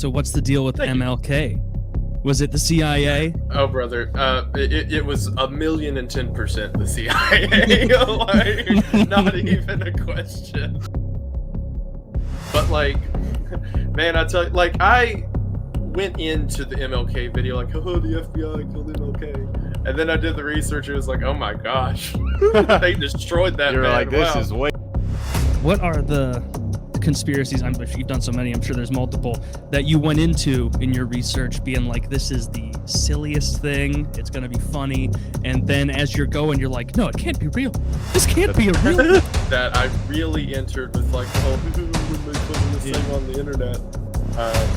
So what's the deal with MLK? Was it the CIA? Oh, brother, it was 1,010% the CIA. Like, not even a question. But like, man, I tell you, like, I went into the MLK video like, oh, the FBI killed MLK, and then I did the research. It was like, oh my gosh, they destroyed that. You're man. like, this wow. is way. What are the conspiracies? I'm sure you've done so many. I'm sure there's multiple that you went into in your research, being like, this is the silliest thing. It's gonna be funny, and then as you're going, you're like, no, it can't be real. This can't be a real. That I really entered with like, oh, when they put this thing on the internet,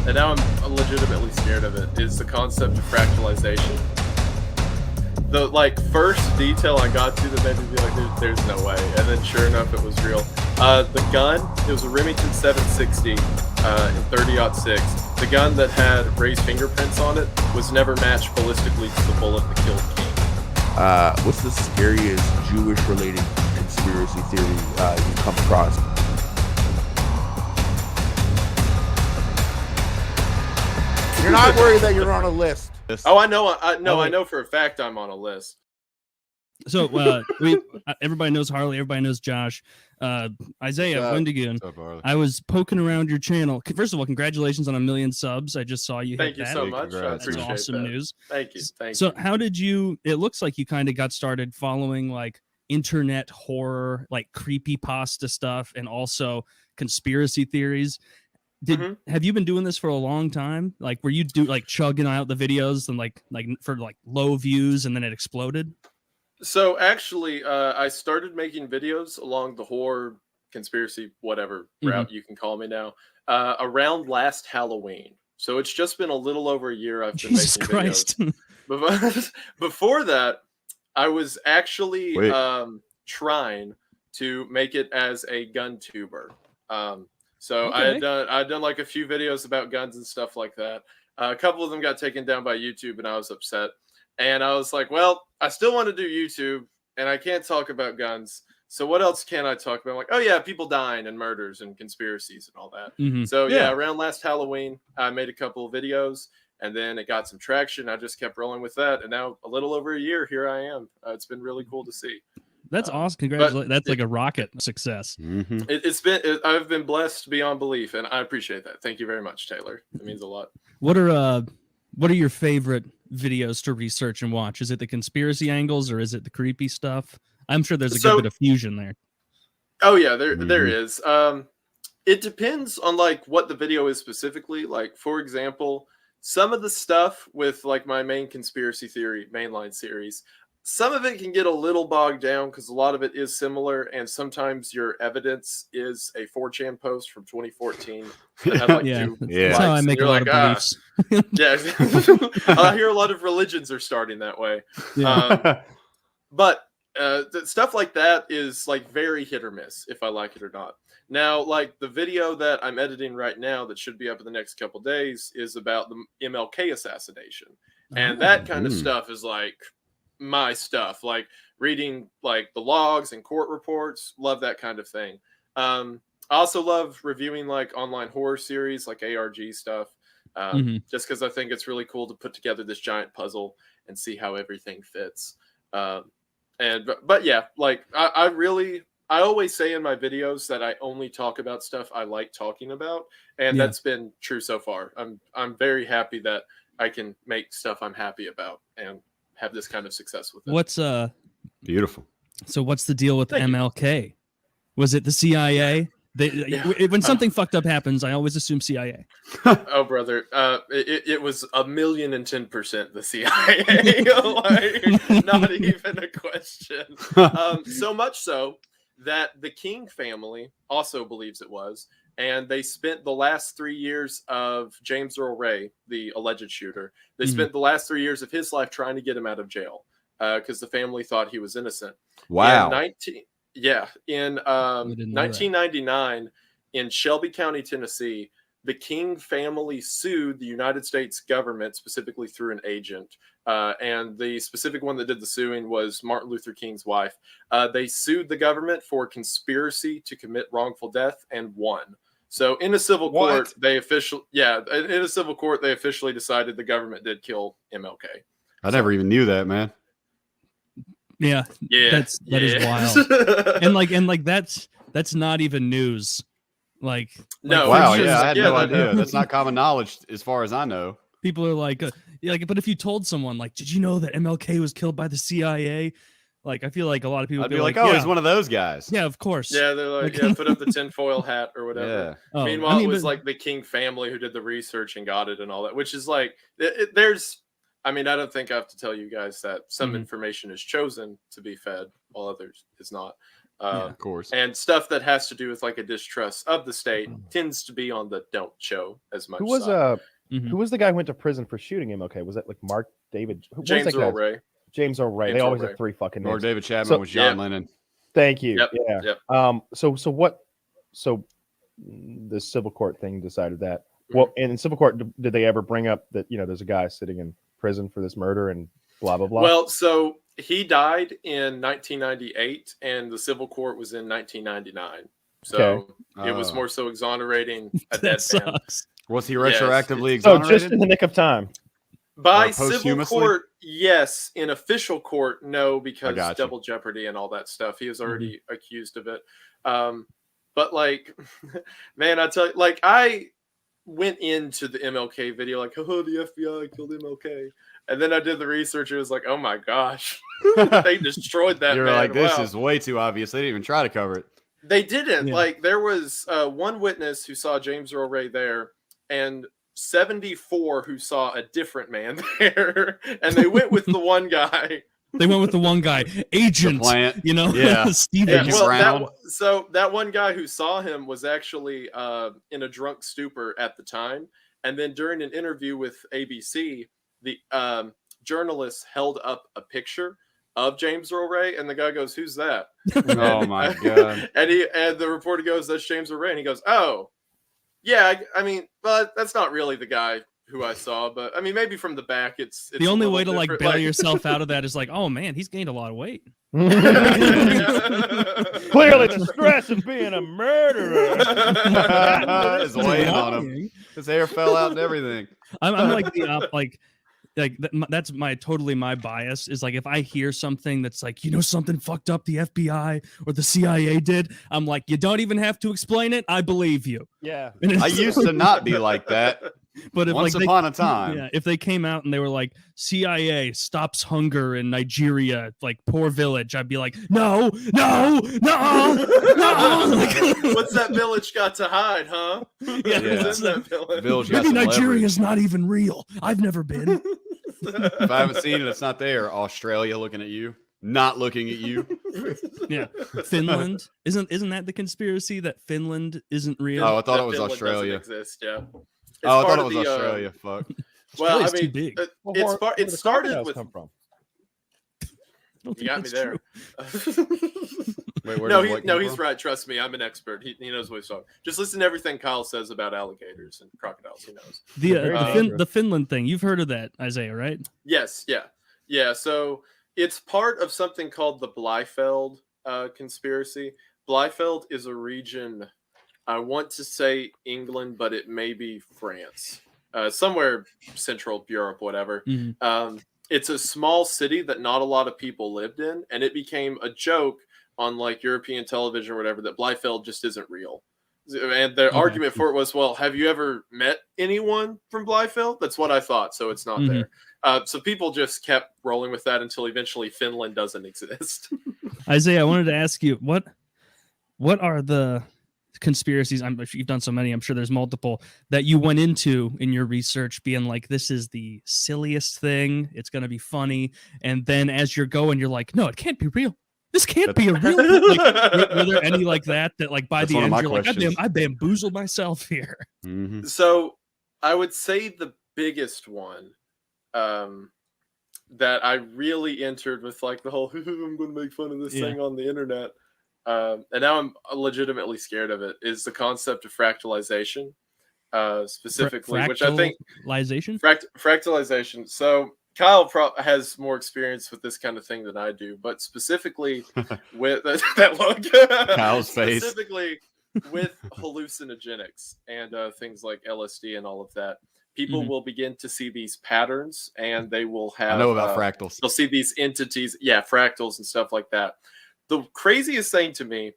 and now I'm legitimately scared of it. Is the concept of fractalization. The like first detail I got to that made me be like, there's no way, and then sure enough, it was real. The gun, it was a Remington 760 in 30-06. The gun that had Ray's fingerprints on it was never matched ballistically to the bullet that killed King. What's the scariest Jewish-related conspiracy theory you come across? You're not worried that you're on a list. Oh, I know. I know for a fact I'm on a list. So everybody knows Harley. Everybody knows Josh. Isaiah Wendigoon. I was poking around your channel. First of all, congratulations on 1 million subs. I just saw you. Thank you that. so much. I That's awesome news. Thank you. Thank you. So how did you? It looks like you kind of got started following like internet horror, like creepypasta stuff, and also conspiracy theories. Have you been doing this for a long time? Like, were you chugging out the videos and like for like low views and then it exploded? So actually, I started making videos along the horror, conspiracy, whatever route you can call me now, around last Halloween. So it's just been a little over a year I've been Jesus making Christ. videos. Before that, I was actually trying to make it as a gun tuber. So Okay. I'd done like a few videos about guns and stuff like that. A couple of them got taken down by YouTube, and I was upset. And I was like, well, I still want to do YouTube, and I can't talk about guns. So what else can I talk about? I'm like, oh yeah, people dying and murders and conspiracies and all that. So yeah, around last Halloween, I made a couple of videos, and then it got some traction. I just kept rolling with that, and now a little over a year, here I am. It's been really cool to see. That's awesome. Congratulations. That's like a rocket success. I've been blessed beyond belief, and I appreciate that. Thank you very much, Taylor. It means a lot. What are your favorite videos to research and watch? Is it the conspiracy angles or is it the creepy stuff? I'm sure there's a good bit of fusion there. Oh yeah, there is. It depends on like what the video is specifically. Like, for example, some of the stuff with like my main conspiracy theory mainline series, some of it can get a little bogged down because a lot of it is similar, and sometimes your evidence is a 4chan post from 2014 that had like 2 likes. That's how I make a lot of beliefs. Yeah, I hear a lot of religions are starting that way. But stuff like that is like very hit or miss if I like it or not. Now, like the video that I'm editing right now that should be up in the next couple days is about the MLK assassination, and that kind of stuff is like my stuff, like reading like the logs and court reports. Love that kind of thing. I also love reviewing like online horror series like ARG stuff, just because I think it's really cool to put together this giant puzzle and see how everything fits. But yeah, like I always say in my videos that I only talk about stuff I like talking about, and that's been true so far. I'm very happy that I can make stuff I'm happy about and have this kind of success with it. What's beautiful? So what's the deal with MLK? Was it the CIA? When something fucked up happens, I always assume CIA. Oh, brother, it was 1,010% the CIA. Like, not even a question. So much so that the King family also believes it was, and they spent the last 3 years of James Earl Ray, the alleged shooter, they spent the last 3 years of his life trying to get him out of jail because the family thought he was innocent. Wow. In 1999, in Shelby County, Tennessee, the King family sued the United States government, specifically through an agent. And the specific one that did the suing was Martin Luther King's wife. They sued the government for conspiracy to commit wrongful death and won. So in a civil What? court, in a civil court, they officially decided the government did kill MLK. I never even knew that, man. Yeah, Yeah, that is wild. and that's not even news. Like No, Wow, it's just- yeah, I had yeah, no no, idea. no. That's not common knowledge as far as I know. people are like, but if you told someone like, did you know that MLK was killed by the CIA? Like, I feel like a lot of people I'd would be like, yeah, he's one of those guys. yeah, of course. Yeah, they're like, yeah, put up the tinfoil hat or whatever. Yeah. Oh, Meanwhile, it was but- like the King family who did the research and got it and all that, which is like, there's, I mean, I don't think I have to tell you guys that some Mhm. information is chosen to be fed while others is not. Yeah. Of course. And stuff that has to do with like a distrust of the state tends to be on the don't show as much. Who was side. Mhm. who was the guy who went to prison for shooting MLK? Was that like Mark David? Who was James that guy? Earl Ray. James Earl Ray. James They Earl always Ray. have 3 fucking Or names. David Chapman So- was John yeah. Lennon. Thank you. Yep, Yeah. yep. So what? So the civil court thing decided that. Mm-hmm. Well, and in civil court, did they ever bring up that there's a guy sitting in prison for this murder and blah blah blah? Well, so he died in 1998, and the civil court was in 1999. So Okay. it was Oh. more so exonerating a dead that man. sucks. Was he Yes, retroactively so exonerated? just in the nick of time. By Or civil posthumously? court, yes. In official court, no, because got you. double jeopardy and all that stuff. He was already Mm-hmm. accused of it. But like, man, I tell you, like, I went into the MLK video like, oh, the FBI killed MLK, and then I did the research. It was like, oh my gosh, they destroyed that. You were man. like, this Wow. is way too obvious. They didn't even try to cover it. They didn't. Yeah. Like, there was one witness who saw James Earl Ray there, and 74 who saw a different man there, and they went with the one guy. They went with the one guy, Agent. Plant. Stevens. Yeah. Yeah, Agent well, Brown. so that one guy who saw him was actually in a drunk stupor at the time, and then during an interview with ABC, the journalist held up a picture of James Earl Ray, and the guy goes, "Who's that?" Oh my god. and the reporter goes, "That's James Earl Ray," and he goes, "Oh, yeah, I mean, well, that's not really the guy who I saw, but I mean, maybe from the back, it's The a only little way to like different." bail yourself out of that is like, oh man, he's gained a lot of weight. Clearly, the stress of being a murderer. It's weighing on him. His hair fell out and everything. I'm like the that's my bias is like if I hear something that's like something fucked up the FBI or the CIA did, I'm like, you don't even have to explain it, I believe you. Yeah. And I it's- used to not be like that. but if Once like upon a time. yeah, if they came out and they were like CIA stops hunger in Nigeria, like poor village, I'd be like, no. What's that village got to hide, huh? Yeah, Who's in that village? Village got Maybe some Nigeria's not even real. I've never been. If I haven't seen it, it's not there. Australia looking at you, not looking at you. Yeah, Finland isn't that the conspiracy that Finland isn't real? Oh, I thought That it was Finland Australia. doesn't exist, yeah. It's Oh, I part thought it of was the, Australia. Fuck. Well, I Australia's too mean, big. it started with. come from. I don't You think got me that's there. true. Wait, where No, does Blake no, come he's from? right. Trust me, I'm an expert. He knows what he's talking. Just listen to everything Kyle says about alligators and crocodiles. He knows. Very dangerous. The Finland thing. You've heard of that, Isaiah, right? Yes, yeah. So it's part of something called the Blifeld conspiracy. Blifeld is a region. I want to say England, but it may be France, somewhere Central Europe, whatever. Mhm. It's a small city that not a lot of people lived in, and it became a joke on like European television or whatever that Blifeld just isn't real. And the argument for it was, well, have you ever met anyone from Blifeld? That's what I thought. So it's not Mhm. there. So people just kept rolling with that until eventually Finland doesn't exist. Isaiah, I wanted to ask you what are the conspiracies? You've done so many. I'm sure there's multiple that you went into in your research, being like, "This is the silliest thing. It's going to be funny," and then as you're going, you're like, "No, it can't be real. This can't be a real." Like, were there any like that like by That's the one of end my you're like, questions. I bamboozled myself here? Mhm. So I would say the biggest one that I really entered with like the whole I'm going to make fun of this Yeah. thing on the internet. And now I'm legitimately scared of it, is the concept of fractalization, specifically, which I think Fractalization? fractalization. So Kyle has more experience with this kind of thing than I do, but specifically with that look, Kyle's face. specifically with hallucinogenics and things like LSD and all of that, people will begin to see these patterns, and they will have. I know about fractals. They'll see these entities, fractals and stuff like that. The craziest thing to me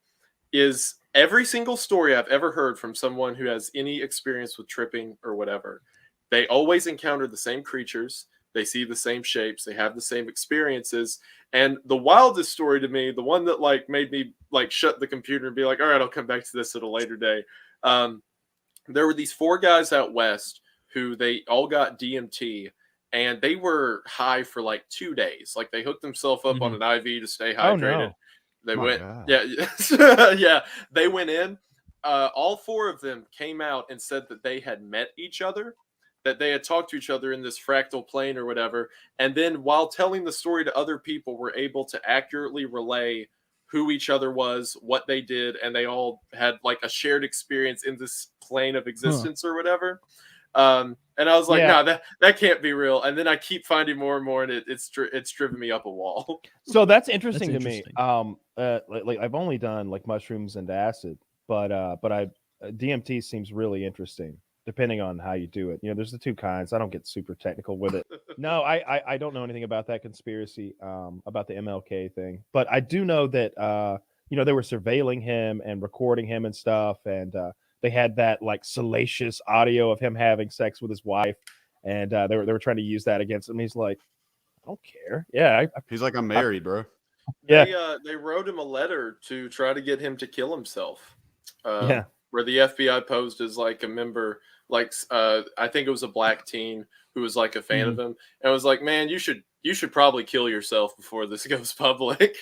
is every single story I've ever heard from someone who has any experience with tripping or whatever, they always encounter the same creatures. They see the same shapes. They have the same experiences. And the wildest story to me, the one that like made me like shut the computer and be like, all right, I'll come back to this at a later day. There were these 4 guys out west who they all got DMT, and they were high for like 2 days. Like they hooked themselves up on an IV to stay hydrated. Oh, no. They My went, God. yeah, they went in. All 4 of them came out and said that they had met each other, that they had talked to each other in this fractal plane or whatever. And then while telling the story to other people, were able to accurately relay who each other was, what they did, and they all had like a shared experience in this plane of existence or whatever. And I was like, no, that can't be real. And then I keep finding more and more, and it's driven me up a wall. So that's interesting to me. Like I've only done like mushrooms and acid, but DMT seems really interesting, depending on how you do it. You know, there's the 2 kinds. I don't get super technical with it. No, I don't know anything about that conspiracy, about the MLK thing, but I do know that you know, they were surveilling him and recording him and stuff, and they had that like salacious audio of him having sex with his wife, and they were trying to use that against him. He's like, I don't care. Yeah, He's like, I'm married, bro. Yeah, They wrote him a letter to try to get him to kill himself. Yeah. Where the FBI posed as like a member, like I think it was a black teen who was like a fan of him, and was like, "Man, you should probably kill yourself before this goes public."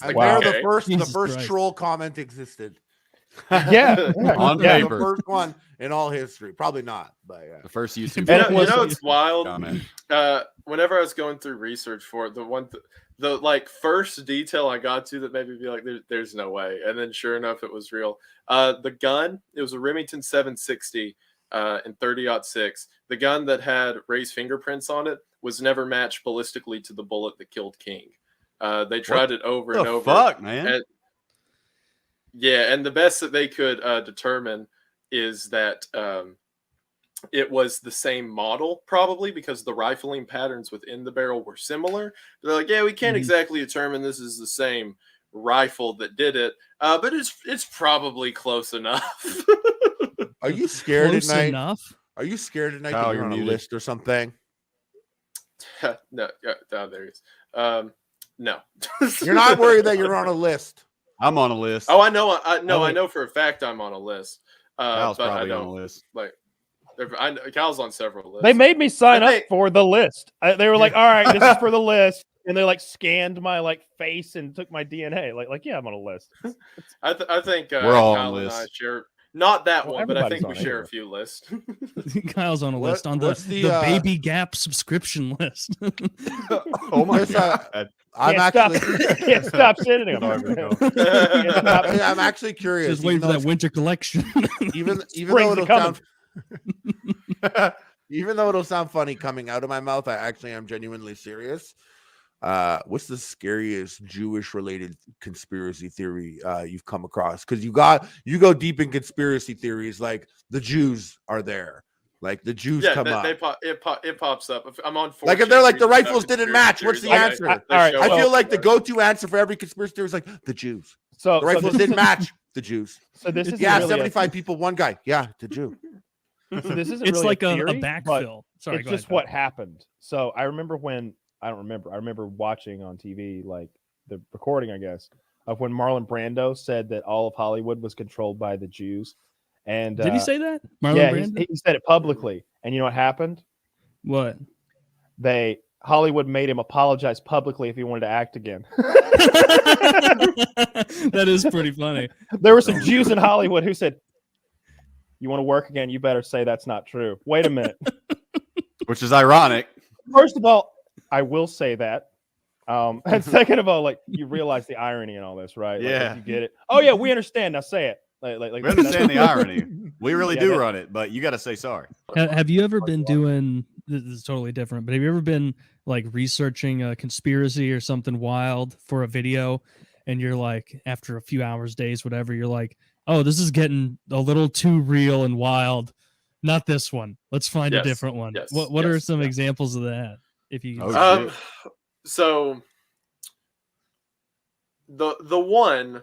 Like, Wow. the first Jesus Christ. troll comment existed. yeah, On The paper. first one in all history. Probably not, but yeah. The first YouTube And You know it's wild. comment. Whenever I was going through research for it, the like first detail I got to that made me be like, "There's no way," and then sure enough, it was real. The gun, it was a Remington 760 in 30-06. The gun that had Ray's fingerprints on it was never matched ballistically to the bullet that killed King. They tried it over and over. Fuck, man. And the best that they could determine is that it was the same model, probably because the rifling patterns within the barrel were similar. They're like, yeah, we can't exactly determine this is the same rifle that did it, but it's probably close enough. Are you scared Close at night? enough. Are you scared at night Oh, that you're you're on a muted. list or something? No, there he is. No. You're not worried that you're on a list. I'm on a list. Oh, I know. I know for a fact I'm on a list. Kyle's But I probably on don't a list. like. Kyle's on several lists. They made me sign I up think- for the list. They were like, "All right, this is for the list," and they like scanned my like face and took my DNA. Like, yeah, I'm on a list. I think We're all Kyle on and I lists. share not that Well, one, but I everybody's think we on share here. a few lists. Kyle's on a What- list on the what's the, Baby Gap subscription list. Oh my There's, god. I'm Can't actually can't stop sitting on it. I'm actually curious. Just waiting for that winter collection. Even though Spring's it'll coming. sound even though it'll sound funny coming out of my mouth, I actually am genuinely serious. What's the scariest Jewish related conspiracy theory you've come across? Because you go deep in conspiracy theories, like the Jews are there, like the Jews come up. It pops up. If I'm on 4chan, Like if they're like the reading about rifles didn't conspiracy match, what's the theories, answer? they All right, show I up feel like the everywhere. go-to answer for every conspiracy theory is like the Jews. So The rifles this didn't is- match the Jews. So this is Yeah, really 75 people, one guy. Yeah, the Jew. So this isn't It's really like a theory, but backfill. Sorry, it's go just ahead, what Kyle. happened. So I remember watching on TV like the recording, I guess, of when Marlon Brando said that all of Hollywood was controlled by the Jews. And Did he say that? Marlon yeah, Brando? he said it publicly. And you know what happened? What? Hollywood made him apologize publicly if he wanted to act again. That is pretty funny. There were some Jews in Hollywood who said, "You want to work again? You better say that's not true." Wait a minute. Which is ironic. First of all, I will say that. And second of all, like you realize the irony in all this, right? Like, Yeah. you get it. Oh yeah, we understand. Now say it. Like We understand the irony. We really Yeah, do that- run it, but you got to say sorry. Have you ever been doing? This is totally different, but have you ever been like researching a conspiracy or something wild for a video, and you're like, after a few hours, days, whatever, you're like, oh, this is getting a little too real and wild. Not this one. Let's find a different one. Yes, What are some examples of that? If you can so the one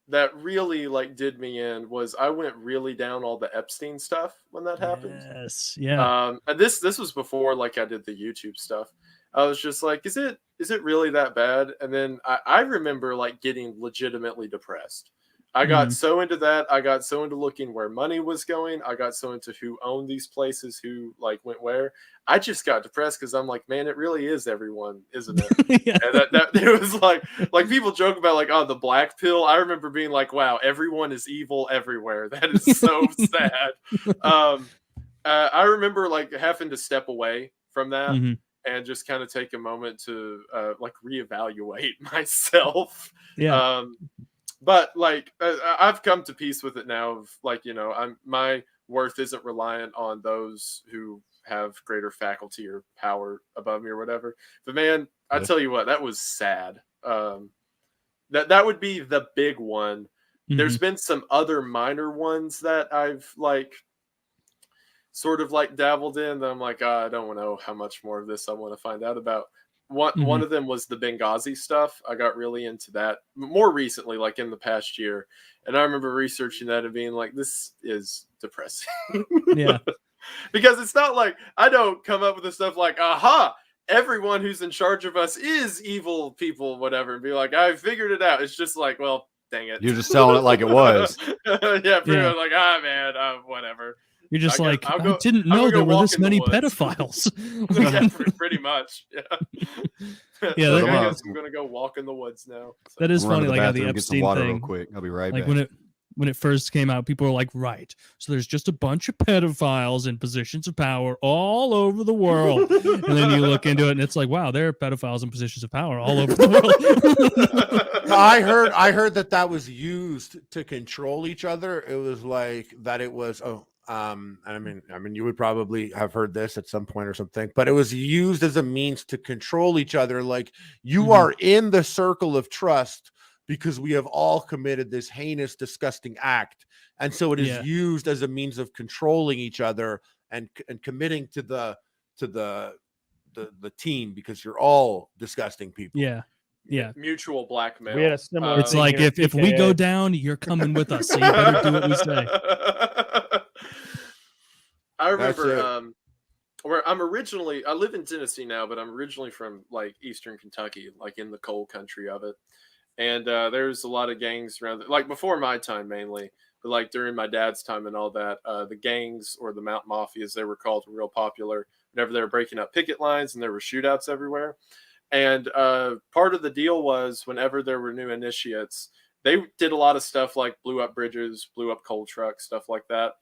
that really like did me in was I went really down all the Epstein stuff when that happened. Yes, yeah. And this was before like I did the YouTube stuff. I was just like, is it really that bad? And then I remember like getting legitimately depressed. I got so into that. I got so into looking where money was going. I got so into who owned these places, who like went where. I just got depressed because I'm like, man, it really is everyone, isn't it? Yeah. And that it was like people joke about like, oh, the black pill. I remember being like, wow, everyone is evil everywhere. That is so sad. I remember like having to step away from that and just kind of take a moment to like reevaluate myself. Yeah. But like I've come to peace with it now. Of like, you know, my worth isn't reliant on those who have greater faculty or power above me or whatever. But man, I tell you what, that was sad. That would be the big one. There's been some other minor ones that I've like sort of like dabbled in that I'm like, I don't know how much more of this I want to find out about. One of them was the Benghazi stuff. I got really into that more recently, like in the past year. And I remember researching that and being like, this is depressing. Yeah. Because it's not like I don't come up with the stuff like, aha, everyone who's in charge of us is evil people, whatever, and be like, I figured it out. It's just like, well, dang it. You're just telling it like it was. Yeah, pretty much like, man, whatever. You're just I didn't know there were this many pedophiles. Yeah, pretty much. Yeah. Yeah, like, I guess I'm gonna go walk in the woods now. So. That is funny, like the Epstein thing. Real quick. I'll be right back. When it first came out, people were like, right, so there's just a bunch of pedophiles in positions of power all over the world. And then you look into it and it's like, wow, there are pedophiles in positions of power all over the world. I heard that was used to control each other. It was like that it was I mean you would probably have heard this at some point or something, but it was used as a means to control each other. Like you are in the circle of trust because we have all committed this heinous, disgusting act. And so it is used as a means of controlling each other and committing to the team because you're all disgusting people. Yeah. Yeah. Mutual blackmail. We had a similar it's like if we go down, you're coming with us. So you better do what we say. I remember where I live in Tennessee now, but I'm originally from like Eastern Kentucky, like in the coal country of it. And there's a lot of gangs around there, like before my time mainly, but like during my dad's time and all that, the gangs or the Mountain Mafia, as they were called, were real popular whenever they were breaking up picket lines and there were shootouts everywhere. And part of the deal was whenever there were new initiates, they did a lot of stuff like blew up bridges, blew up coal trucks, stuff like that.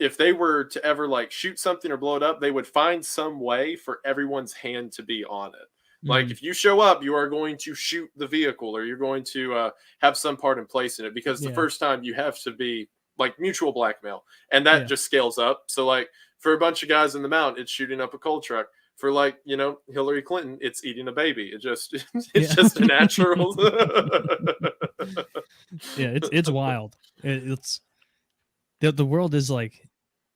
If they were to ever like shoot something or blow it up, they would find some way for everyone's hand to be on it. Like if you show up, you are going to shoot the vehicle or you're going to have some part in place in it because the first time you have to be like mutual blackmail and that just scales up. So like for a bunch of guys in the mountain, it's shooting up a coal truck. For like, you know, Hillary Clinton, it's eating a baby. It's just a natural. Yeah, it's wild. It's the world is like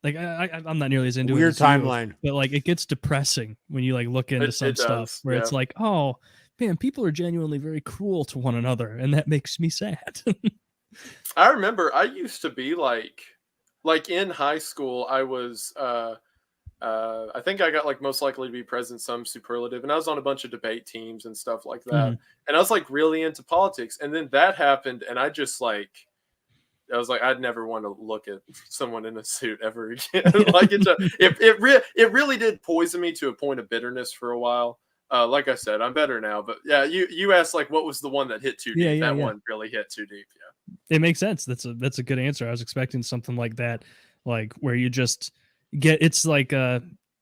I'm not nearly as into weird timeline, but like it gets depressing when you like look into some stuff where it's like, oh man, people are genuinely very cruel to one another, and that makes me sad. I remember I used to be like in high school, I was I think I got like most likely to be president, some superlative, and I was on a bunch of debate teams and stuff like that. And I was like really into politics, and then that happened, and I was like, I'd never want to look at someone in a suit ever again. Like it really did poison me to a point of bitterness for a while. Like I said, I'm better now, but yeah, you asked like what was the one that hit too deep? That one really hit too deep. Yeah, it makes sense. That's a good answer. I was expecting something like that, like where you just it's like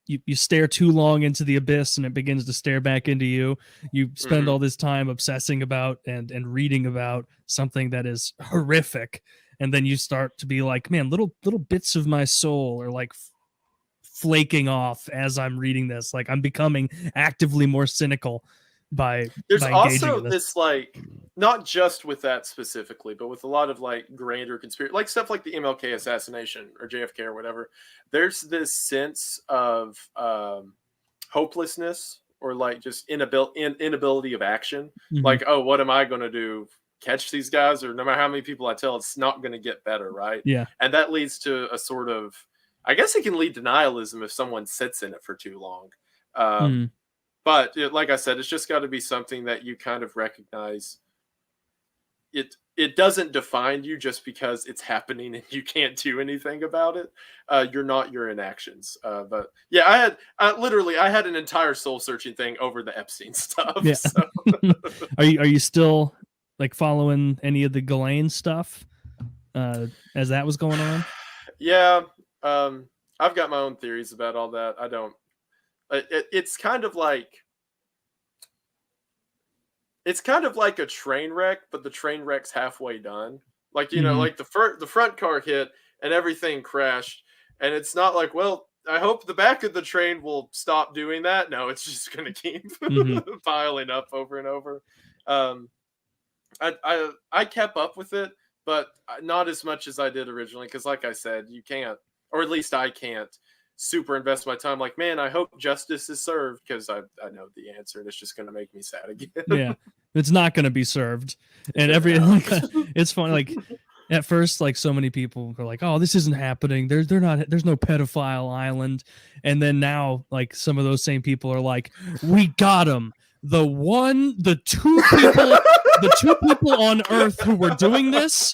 you stare too long into the abyss and it begins to stare back into you. You spend all this time obsessing about and reading about something that is horrific. And then you start to be like, man, little bits of my soul are like flaking off as I'm reading this. Like I'm becoming actively more cynical. There's by engaging also in this. this like, not just with that specifically, but with a lot of like grander conspiracy, like stuff like the MLK assassination or JFK or whatever. There's this sense of hopelessness or like just inability of action. Mhm. Like, oh, what am I going to do? Catch these guys? Or no matter how many people I tell, it's not going to get better, right? Yeah. And that leads to a sort of, I guess it can lead to nihilism if someone sits in it for too long. But like I said, it's just got to be something that you kind of recognize. It doesn't define you just because it's happening and you can't do anything about it. You're not your inactions. But yeah, I had an entire soul searching thing over the Epstein stuff. Yeah. So. Are you still like following any of the Ghislaine stuff as that was going on? Yeah. I've got my own theories about all that. I don't. It's kind of like a train wreck, but the train wreck's halfway done. Like, you know, like the front car hit and everything crashed, and it's not like, well, I hope the back of the train will stop doing that. No, it's just going to keep piling up over and over. I kept up with it, but not as much as I did originally, because like I said, you can't, or at least I can't, super invest my time. Like, man, I hope justice is served, because I know the answer and it's just going to make me sad again. Yeah, it's not going to be served. And it's funny, like at first, like so many people are like, oh, this isn't happening, there's no pedophile island, and then now like some of those same people are like, we got him, the two people on Earth who were doing this,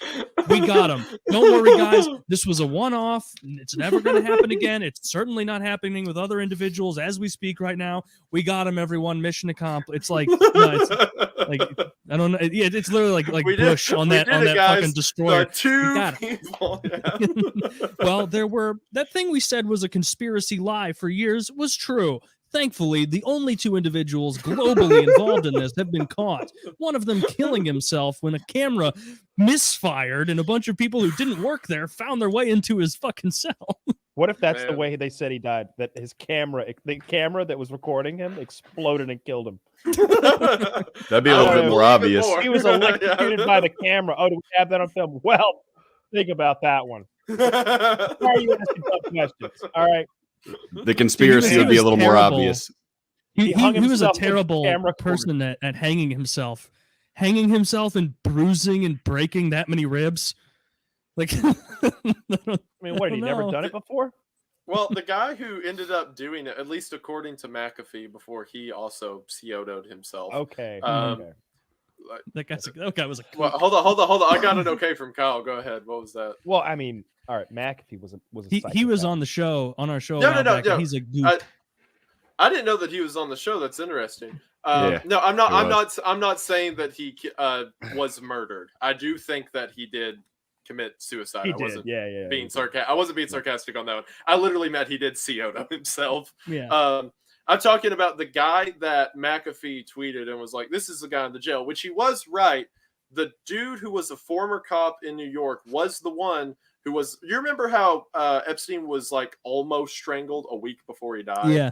we got them. Don't worry, guys. This was a one-off. It's never going to happen again. It's certainly not happening with other individuals as we speak right now. We got them, everyone. Mission accomplished. It's like, no, it's like, I don't know. Yeah, it's literally like Bush on that fucking destroyer. Two people. Yeah. Well, that thing we said was a conspiracy lie for years was true. Thankfully, the only two individuals globally involved in this have been caught. One of them killing himself when a camera misfired and a bunch of people who didn't work there found their way into his fucking cell. What if that's the way they said he died? That the camera that was recording him exploded and killed him. That'd be a little bit more obvious. He was electrocuted by the camera. Oh, do we have that on film? Well, think about that one. Why are you asking tough questions? All right. The conspiracy would be a little more obvious. He was a terrible person at hanging himself and bruising and breaking that many ribs. Like, I mean, what, had he never done it before? Well, the guy who ended up doing it, at least according to McAfee, before he also CO'd himself. Okay. That guy was a well, hold on. I got an okay from Kyle. Go ahead. What was that? Well, I mean, all right, McAfee was a he was on our show. No. He's a goof. I didn't know that he was on the show. That's interesting. Yeah, no, I'm not saying that he was murdered. I do think that he did commit suicide. I wasn't being sarcastic on that one. I literally meant he did CO himself. Yeah. I'm talking about the guy that McAfee tweeted and was like, this is the guy in the jail, which he was right. The dude who was a former cop in New York was the one who was, you remember how Epstein was like almost strangled a week before he died? Yeah.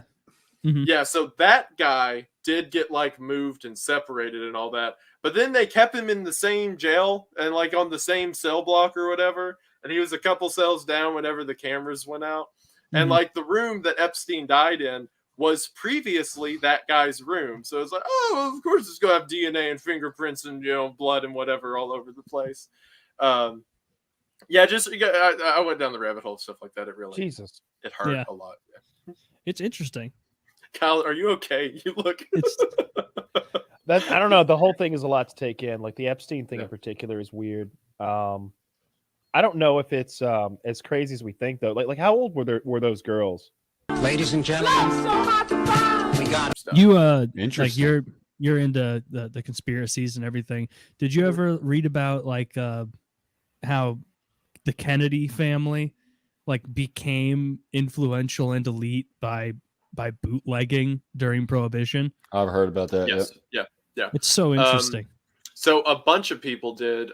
Mm-hmm. Yeah. So that guy did get like moved and separated and all that, but then they kept him in the same jail and like on the same cell block or whatever. And he was a couple cells down whenever the cameras went out. Mm-hmm. And like the room that Epstein died in was previously that guy's room. So it's like, oh, of course it's going to have DNA and fingerprints and, blood and whatever all over the place. Yeah, just, I went down the rabbit hole, stuff like that. It really, it hurt a lot. Yeah. It's interesting. Kyle, are you okay? You look. I don't know. The whole thing is a lot to take in. Like the Epstein thing in particular is weird. I don't know if it's as crazy as we think though. Like how old were those girls? Ladies and gentlemen, we got you. Interesting. Like you're into the conspiracies and everything. Did you ever read about like how the Kennedy family like became influential and elite by bootlegging during Prohibition? I've heard about that. Yes. Yep. Yeah. It's so interesting. So a bunch of people did.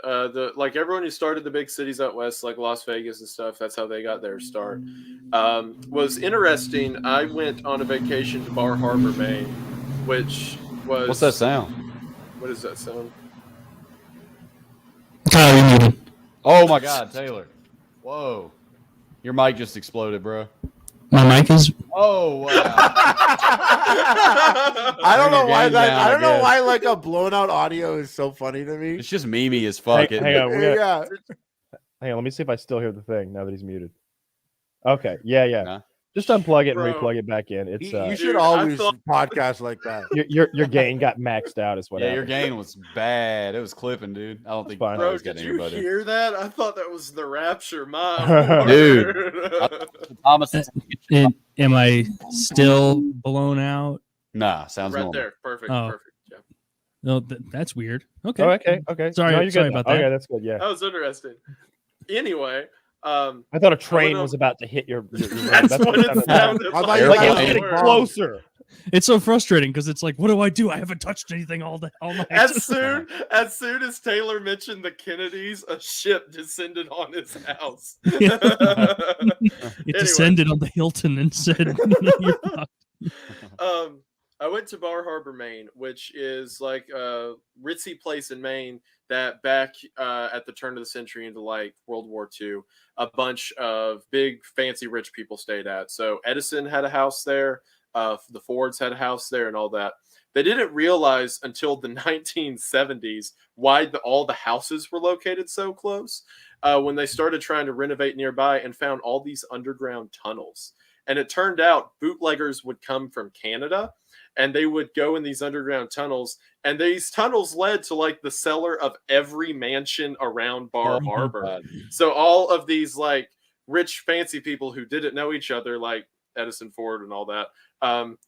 Like everyone who started the big cities out west, like Las Vegas and stuff, that's how they got their start. Was interesting. I went on a vacation to Bar Harbor, Maine, which was. What's that sound? What is that sound? Kyle, you're muted. Oh my God, Taylor! Whoa, your mic just exploded, bro. My mic is. Oh wow! I don't know why Bring your that. game I don't down, I know guess. why like a blown out audio is so funny to me. It's just memey as fuck. Hang isn't it? on, Yeah. hang on. Let me see if I still hear the thing now that he's muted. Okay, yeah. Nah. Just unplug it and Bro. replug it back in. It's You should Dude, I always thought- podcast like that. your gain got maxed out. Is what Yeah, your happened. gain was bad. It was clipping, dude. I don't think fine. I Bro, was did getting you anybody. hear that? I thought that was the rapture. My Dude. word. Thomas, Am I still blown out? nah, sounds right normal. there. Perfect. Oh. Perfect. Yeah. No, that's weird. Okay. Oh, okay. Sorry- No, you're sorry good now. about that. Okay, that's good. Yeah. That was interesting. Anyway, I thought a train went was about to hit your that's what it sounded sounded I thought like. you like. were It was about getting to- closer. It's so frustrating because it's like, what do? I haven't touched anything all night. As soon as Taylor mentioned the Kennedys, a ship descended on his house. It descended on the Hilton and said, "You're fucked." I went to Bar Harbor, Maine, which is like a ritzy place in Maine that back at the turn of the century into like World War II, a bunch of big, fancy, rich people stayed at. So Edison had a house there. The Fords had a house there and all that. They didn't realize until the 1970s why all the houses were located so close when they started trying to renovate nearby and found all these underground tunnels. And it turned out bootleggers would come from Canada and they would go in these underground tunnels. And these tunnels led to like the cellar of every mansion around Bar Harbor. So all of these like rich, fancy people who didn't know each other, like Edison, Ford, and all that,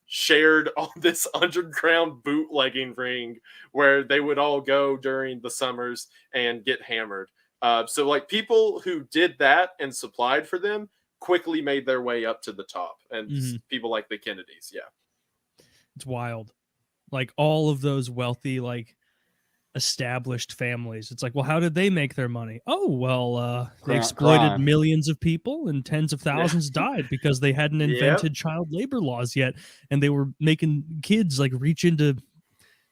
shared all this underground bootlegging ring where they would all go during the summers and get hammered. So like people who did that and supplied for them quickly made their way up to the top, and people like the Kennedys. Yeah. It's wild. Like all of those wealthy, like established families. It's like, well, how did they make their money? Oh, well, they exploited crime. millions of people and tens of thousands died because they hadn't invented child labor laws yet. And they were making kids like reach into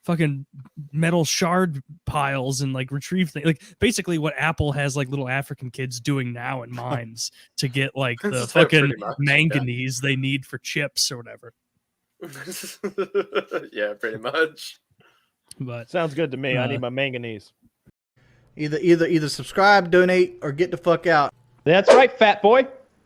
fucking metal shard piles and like retrieve things. Like basically what Apple has like little African kids doing now in mines to get like the Yeah, fucking pretty much, manganese they need for chips or whatever. Yeah, pretty much. But Sounds good to me. I need my manganese. Either subscribe, donate, or get the fuck out. That's right, fat boy.